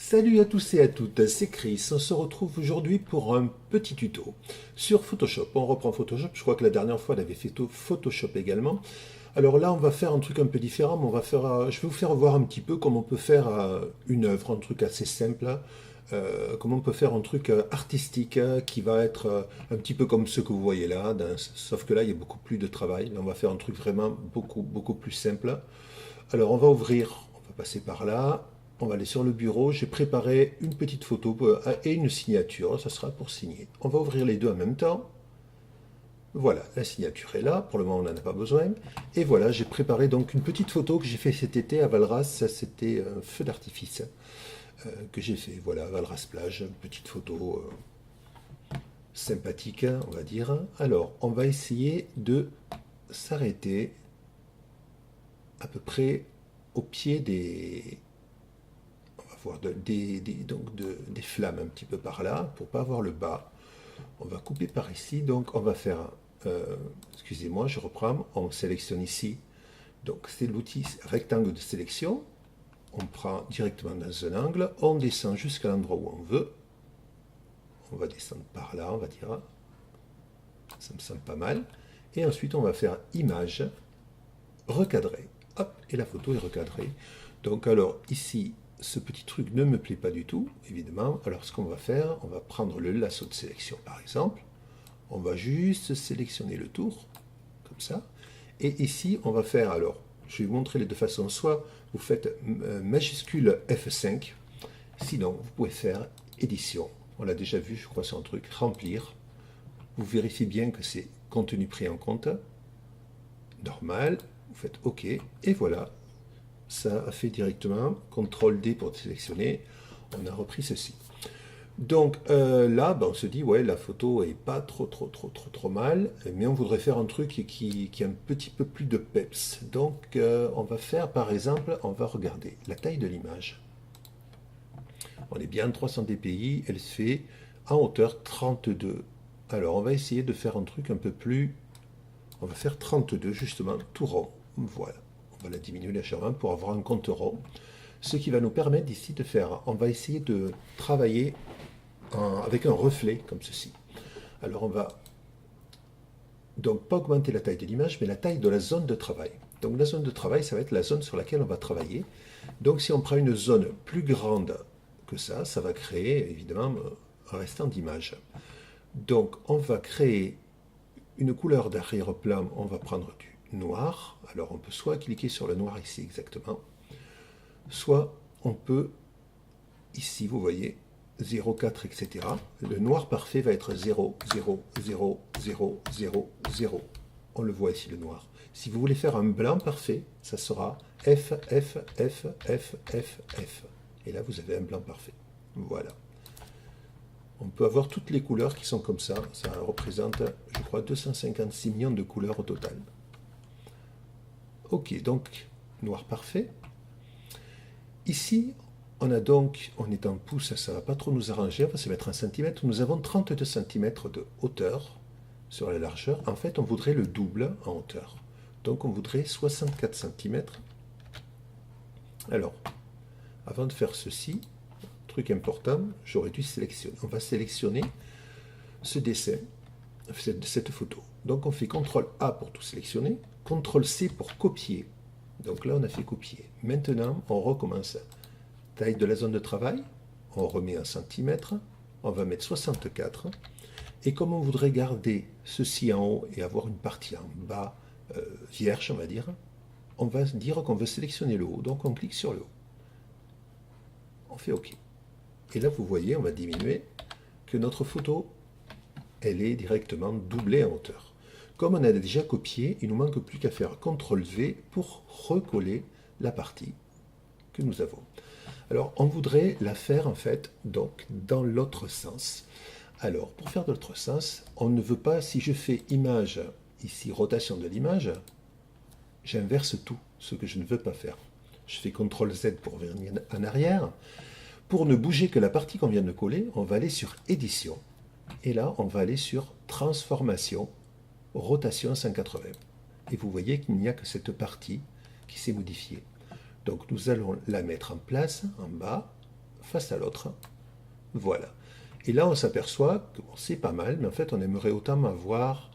Salut à tous et à toutes, c'est Chris. On se retrouve aujourd'hui pour un petit tuto sur Photoshop. On reprend Photoshop, je crois que la dernière fois on avait fait Photoshop également. Alors là on va faire un truc un peu différent, mais je vais vous faire voir un petit peu comment on peut faire une œuvre, un truc assez simple, comment on peut faire un truc artistique qui va être un petit peu comme ce que vous voyez là, sauf que là il y a beaucoup plus de travail. Là on va faire un truc vraiment beaucoup plus simple. Alors on va ouvrir, on va passer par là, on va aller sur le bureau, j'ai préparé une petite photo et une signature, ça sera pour signer. On va ouvrir les deux en même temps. Voilà, la signature est là, pour le moment on n'en a pas besoin. Et voilà, j'ai préparé donc une petite photo que j'ai fait cet été à Valras, ça c'était un feu d'artifice que j'ai fait, voilà, à Valras plage, une petite photo sympathique, on va dire. Alors, on va essayer de s'arrêter à peu près au pied des, on va voir des flammes un petit peu par là, pour pas avoir le bas. On va couper par ici, donc on va faire, excusez-moi, je reprends, on sélectionne ici, donc c'est l'outil rectangle de sélection, on prend directement dans un angle, on descend jusqu'à l'endroit où on veut, on va descendre par là, on va dire, ça me semble pas mal, et ensuite on va faire image, recadrer, hop, et la photo est recadrée. Donc alors ici, ce petit truc ne me plaît pas du tout, évidemment. Alors ce qu'on va faire, on va prendre le lasso de sélection par exemple, on va juste sélectionner le tour, comme ça, et ici on va faire, alors je vais vous montrer les deux façons, soit vous faites majuscule F5, sinon vous pouvez faire édition, on l'a déjà vu je crois sur un truc, remplir, vous vérifiez bien que c'est contenu pris en compte, normal, vous faites OK, et voilà, ça a fait directement, CTRL D pour sélectionner, on a repris ceci. Donc là, ben, on se dit, ouais, la photo est pas trop mal, mais on voudrait faire un truc qui a un petit peu plus de peps. Donc on va faire, par exemple, on va regarder la taille de l'image. On est bien en 300 dpi, elle se fait en hauteur 32. Alors on va essayer de faire un truc un peu plus, on va faire 32 justement, tout rond, voilà. On va la diminuer légèrement pour avoir un compte rond. Ce qui va nous permettre ici de faire, on va essayer de travailler avec un reflet comme ceci. Alors on va donc pas augmenter la taille de l'image, mais la taille de la zone de travail. Donc la zone de travail, ça va être la zone sur laquelle on va travailler. Donc si on prend une zone plus grande que ça va créer évidemment un restant d'image. Donc on va créer une couleur d'arrière-plan, on va prendre du noir. Alors on peut soit cliquer sur le noir ici exactement, soit on peut, ici vous voyez, 0,4, etc. Le noir parfait va être 0, 0, 0, 0, 0, 0. On le voit ici, le noir. Si vous voulez faire un blanc parfait, ça sera F, F, F, F, F, F. Et là, vous avez un blanc parfait. Voilà. On peut avoir toutes les couleurs qui sont comme ça. Ça représente, je crois, 256 millions de couleurs au total. Ok, donc, noir parfait. Ici, on a donc, on est en pouces, ça ne va pas trop nous arranger, on va se mettre en centimètres. Nous avons 32 cm de hauteur sur la largeur. En fait, on voudrait le double en hauteur. Donc, on voudrait 64 cm. Alors, avant de faire ceci, truc important, j'aurais dû sélectionner. On va sélectionner ce dessin, cette photo. Donc, on fait CTRL A pour tout sélectionner, CTRL C pour copier. Donc là, on a fait copier. Maintenant, on recommence. Taille de la zone de travail, on remet en centimètres, on va mettre 64. Et comme on voudrait garder ceci en haut et avoir une partie en bas vierge, on va dire qu'on veut sélectionner le haut. Donc on clique sur le haut. On fait OK. Et là, vous voyez, on va diminuer, que notre photo, elle est directement doublée en hauteur. Comme on a déjà copié, il ne nous manque plus qu'à faire CTRL V pour recoller la partie que nous avons. Alors, on voudrait la faire, en fait, donc, dans l'autre sens. Alors, pour faire de l'autre sens, on ne veut pas, si je fais image, ici, rotation de l'image, j'inverse tout, ce que je ne veux pas faire. Je fais CTRL Z pour revenir en arrière. Pour ne bouger que la partie qu'on vient de coller, on va aller sur Édition. Et là, on va aller sur Transformation, Rotation 180. Et vous voyez qu'il n'y a que cette partie qui s'est modifiée. Donc nous allons la mettre en place, en bas, face à l'autre. Voilà. Et là, on s'aperçoit que bon, c'est pas mal, mais en fait, on aimerait autant avoir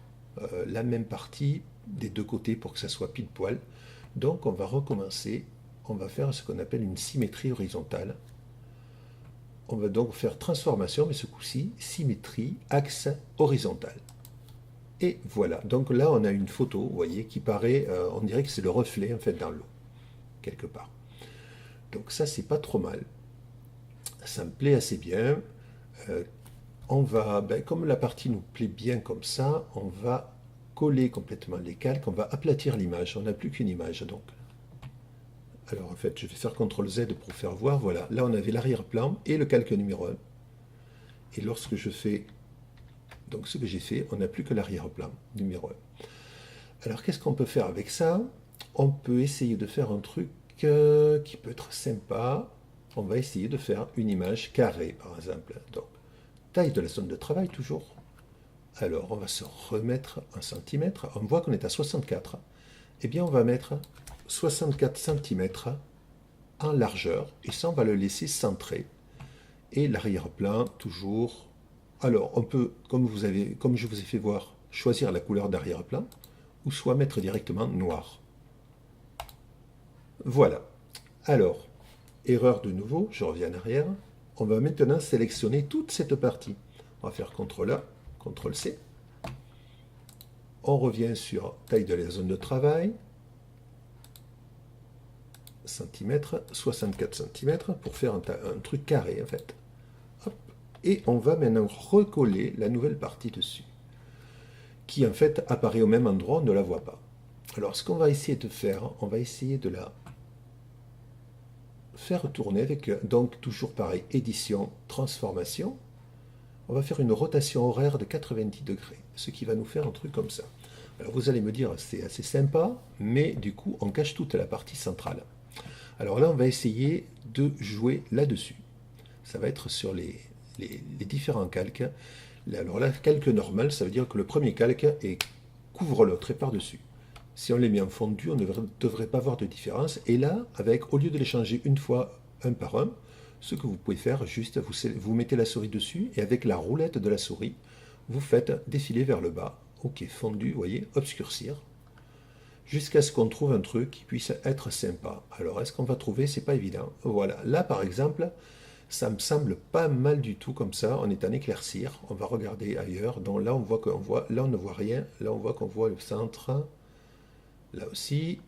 la même partie des deux côtés pour que ça soit pile poil. Donc, on va recommencer. On va faire ce qu'on appelle une symétrie horizontale. On va donc faire transformation, mais ce coup-ci, symétrie, axe horizontal. Et voilà. Donc là, on a une photo, vous voyez, qui paraît, on dirait que c'est le reflet, en fait, dans l'eau, quelque part. Donc ça, c'est pas trop mal. Ça me plaît assez bien. Euh, on va, ben, comme la partie nous plaît bien comme ça, on va coller complètement les calques, on va aplatir l'image. On n'a plus qu'une image, donc. Alors en fait, je vais faire CTRL Z pour faire voir. Voilà, là on avait l'arrière-plan et le calque numéro 1. Et lorsque je fais donc ce que j'ai fait, on n'a plus que l'arrière-plan numéro 1. Alors qu'est-ce qu'on peut faire avec ça? On peut essayer de faire un truc qui peut être sympa. On va essayer de faire une image carrée, par exemple. Donc, taille de la zone de travail toujours. Alors, on va se remettre en centimètres. On voit qu'on est à 64. Eh bien, on va mettre 64 centimètres en largeur. Et ça, on va le laisser centré. Et l'arrière-plan, toujours. Alors, on peut, comme je vous ai fait voir, choisir la couleur d'arrière-plan, ou soit mettre directement noir. Voilà. Alors, erreur de nouveau, je reviens en arrière. On va maintenant sélectionner toute cette partie. On va faire CTRL A, CTRL C. On revient sur taille de la zone de travail, centimètres, 64 cm, pour faire un truc carré en fait. Hop. Et on va maintenant recoller la nouvelle partie dessus, qui en fait apparaît au même endroit, on ne la voit pas. Alors ce qu'on va essayer de faire, on va essayer de la faire tourner avec, donc toujours pareil, édition, transformation. On va faire une rotation horaire de 90 degrés, ce qui va nous faire un truc comme ça. Alors vous allez me dire, c'est assez sympa, mais du coup, on cache toute la partie centrale. Alors là, on va essayer de jouer là-dessus. Ça va être sur les différents calques. Alors là, calque normal, ça veut dire que le premier calque couvre l'autre et par-dessus. Si on les met en fondu, on ne devrait pas voir de différence. Et là, au lieu de les changer une fois, un par un, ce que vous pouvez faire, juste, vous mettez la souris dessus et avec la roulette de la souris, vous faites défiler vers le bas. Ok, fondu, vous voyez, obscurcir. Jusqu'à ce qu'on trouve un truc qui puisse être sympa. Alors, est-ce qu'on va trouver? C'est pas évident. Voilà. Là, par exemple, ça me semble pas mal du tout comme ça. On est en éclaircir. On va regarder ailleurs. Donc là, là, on ne voit rien. Là, on voit qu'on voit le centre. Là aussi,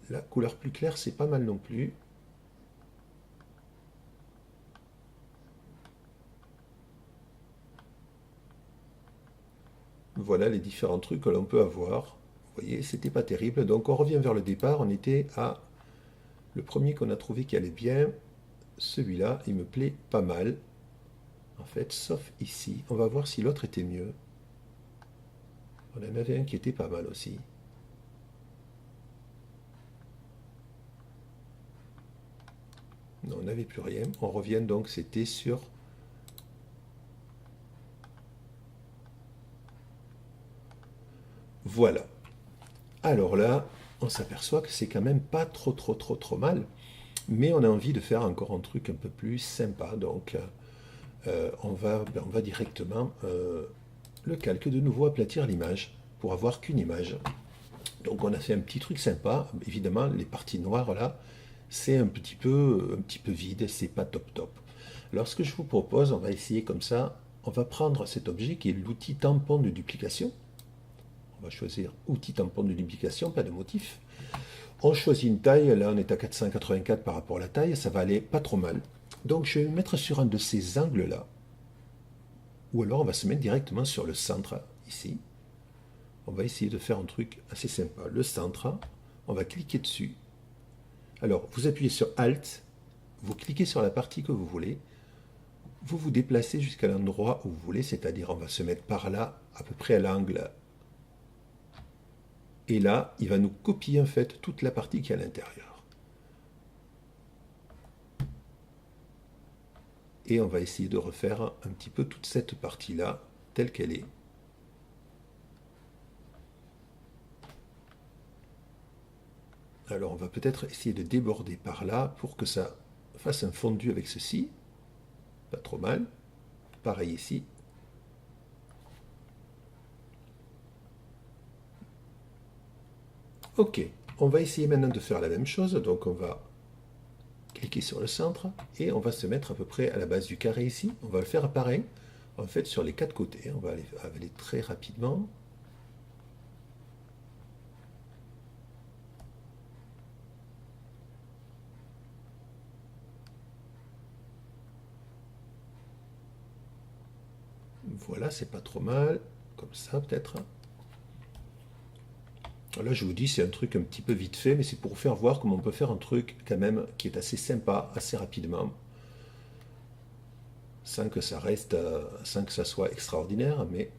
la couleur plus claire, c'est pas mal non plus. Voilà les différents trucs que l'on peut avoir. Vous voyez, c'était pas terrible. Donc on revient vers le départ. On était à le premier qu'on a trouvé qui allait bien. Celui-là, il me plaît pas mal. En fait, sauf ici. On va voir si l'autre était mieux. On en avait un qui était pas mal aussi. Non, on n'avait plus rien. On revient donc, c'était sur... Voilà. Alors là, on s'aperçoit que c'est quand même pas trop mal. Mais on a envie de faire encore un truc un peu plus sympa. Donc, on va directement le calque de nouveau aplatir l'image pour avoir qu'une image. Donc on a fait un petit truc sympa. Évidemment, les parties noires là, c'est un petit peu vide, c'est pas top. Alors ce que je vous propose, on va essayer comme ça. On va prendre cet objet qui est l'outil tampon de duplication. On va choisir outil tampon de duplication, pas de motif. On choisit une taille, là on est à 484 par rapport à la taille, ça va aller pas trop mal. Donc je vais me mettre sur un de ces angles-là. Ou alors on va se mettre directement sur le centre, ici. On va essayer de faire un truc assez sympa. Le centre, on va cliquer dessus. Alors vous appuyez sur Alt, vous cliquez sur la partie que vous voulez, vous vous déplacez jusqu'à l'endroit où vous voulez, c'est-à-dire on va se mettre par là, à peu près à l'angle. Et là, il va nous copier en fait toute la partie qui est à l'intérieur. Et on va essayer de refaire un petit peu toute cette partie-là, telle qu'elle est. Alors on va peut-être essayer de déborder par là pour que ça fasse un fondu avec ceci. Pas trop mal. Pareil ici. Ok, on va essayer maintenant de faire la même chose. Donc on va cliquer sur le centre et on va se mettre à peu près à la base du carré ici. On va le faire pareil, en fait, sur les quatre côtés. On va aller très rapidement. Voilà, c'est pas trop mal. Comme ça, peut-être. Là, je vous dis, c'est un truc un petit peu vite fait, mais c'est pour vous faire voir comment on peut faire un truc quand même qui est assez sympa, assez rapidement, sans que ça reste, sans que ça soit extraordinaire. Mais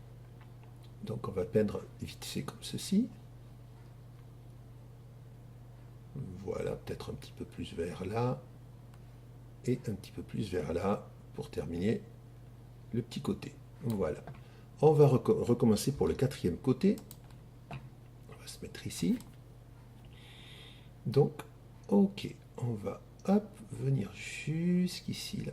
donc, on va peindre vite fait comme ceci. Voilà, peut-être un petit peu plus vers là et un petit peu plus vers là pour terminer le petit côté. Voilà. On va recommencer pour le quatrième côté. On va se mettre ici. Donc, ok, on va hop, venir jusqu'ici là.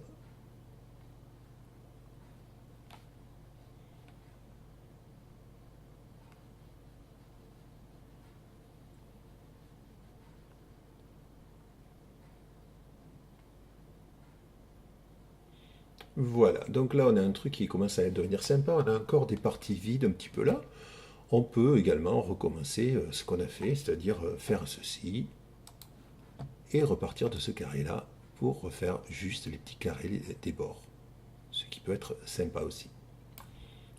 Voilà, donc là on a un truc qui commence à devenir sympa, on a encore des parties vides un petit peu là. On peut également recommencer ce qu'on a fait, c'est-à-dire faire ceci et repartir de ce carré-là pour refaire juste les petits carrés des bords. Ce qui peut être sympa aussi.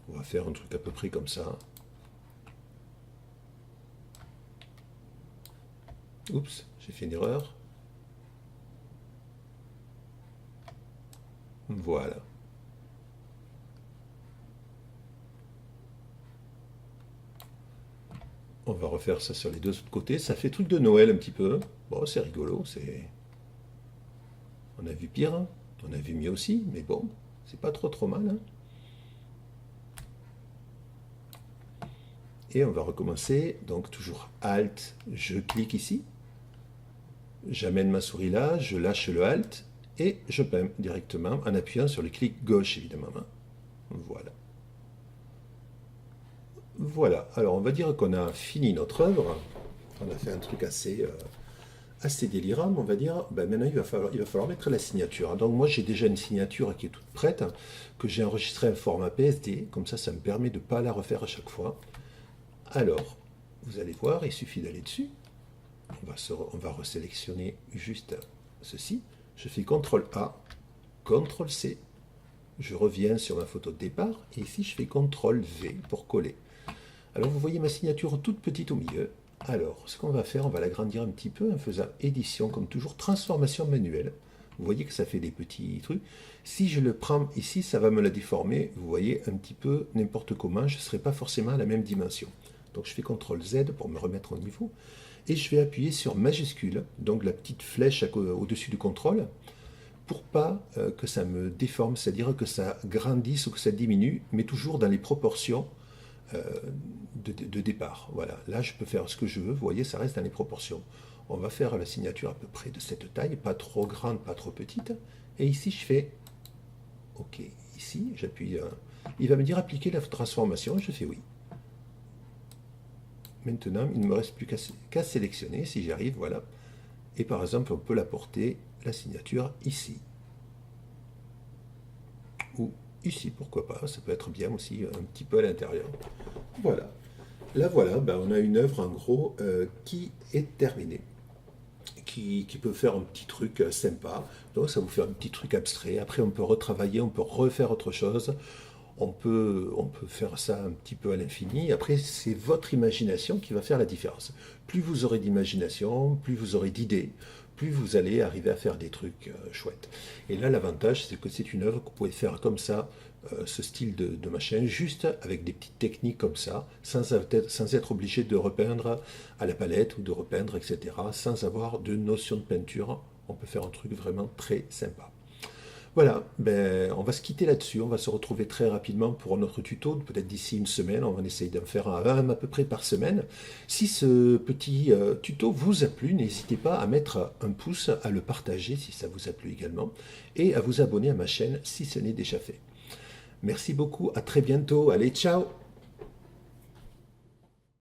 On va faire un truc à peu près comme ça. Oups, j'ai fait une erreur. Voilà. On va refaire ça sur les deux autres côtés. Ça fait truc de Noël un petit peu. Bon, c'est rigolo. On a vu pire, hein. On a vu mieux aussi, mais bon, c'est pas trop mal, hein. Et on va recommencer. Donc toujours Alt, je clique ici. J'amène ma souris là, je lâche le Alt et je peins directement en appuyant sur le clic gauche évidemment, hein. Voilà. Voilà, alors on va dire qu'on a fini notre œuvre. On a fait un truc assez délirant, on va dire. Ben maintenant, il va falloir mettre la signature. Donc moi, j'ai déjà une signature qui est toute prête, que j'ai enregistrée en format PSD. Comme ça me permet de ne pas la refaire à chaque fois. Alors, vous allez voir, il suffit d'aller dessus. On va resélectionner juste ceci. Je fais CTRL A, CTRL C. Je reviens sur ma photo de départ. Et ici, je fais CTRL V pour coller. Alors, vous voyez ma signature toute petite au milieu. Alors, ce qu'on va faire, on va l'agrandir un petit peu en faisant édition, comme toujours, transformation manuelle. Vous voyez que ça fait des petits trucs. Si je le prends ici, ça va me la déformer. Vous voyez, un petit peu n'importe comment. Je ne serai pas forcément à la même dimension. Donc, je fais CTRL Z pour me remettre au niveau. Et je vais appuyer sur majuscule, donc la petite flèche au-dessus du contrôle, pour pas que ça me déforme, c'est-à-dire que ça grandisse ou que ça diminue, mais toujours dans les proportions euh, de départ. Voilà, là je peux faire ce que je veux, vous voyez, ça reste dans les proportions. On va faire la signature à peu près de cette taille, pas trop grande, pas trop petite. Et ici je fais OK. Ici, j'appuie. Il va me dire appliquer la transformation, je fais oui. Maintenant, il ne me reste plus qu'à sélectionner, si j'y arrive, voilà. Et par exemple, on peut la porter, la signature, ici. Ou ici, pourquoi pas, ça peut être bien aussi, un petit peu à l'intérieur. Voilà. Là, voilà, ben, on a une œuvre, en gros, qui est terminée. Qui peut faire un petit truc sympa. Donc, ça vous fait un petit truc abstrait. Après, on peut retravailler, on peut refaire autre chose. On peut faire ça un petit peu à l'infini. Après, c'est votre imagination qui va faire la différence. Plus vous aurez d'imagination, plus vous aurez d'idées, plus vous allez arriver à faire des trucs chouettes. Et là, l'avantage, c'est que c'est une œuvre que vous pouvez faire comme ça, ce style de machin, juste avec des petites techniques comme ça, sans être obligé de repeindre à la palette ou de repeindre, etc., sans avoir de notion de peinture. On peut faire un truc vraiment très sympa. Voilà, ben, on va se quitter là-dessus. On va se retrouver très rapidement pour notre tuto, peut-être d'ici une semaine. On va essayer d'en faire un à peu près par semaine. Si ce petit tuto vous a plu, n'hésitez pas à mettre un pouce, à le partager si ça vous a plu également, et à vous abonner à ma chaîne si ce n'est déjà fait. Merci beaucoup, à très bientôt. Allez, ciao!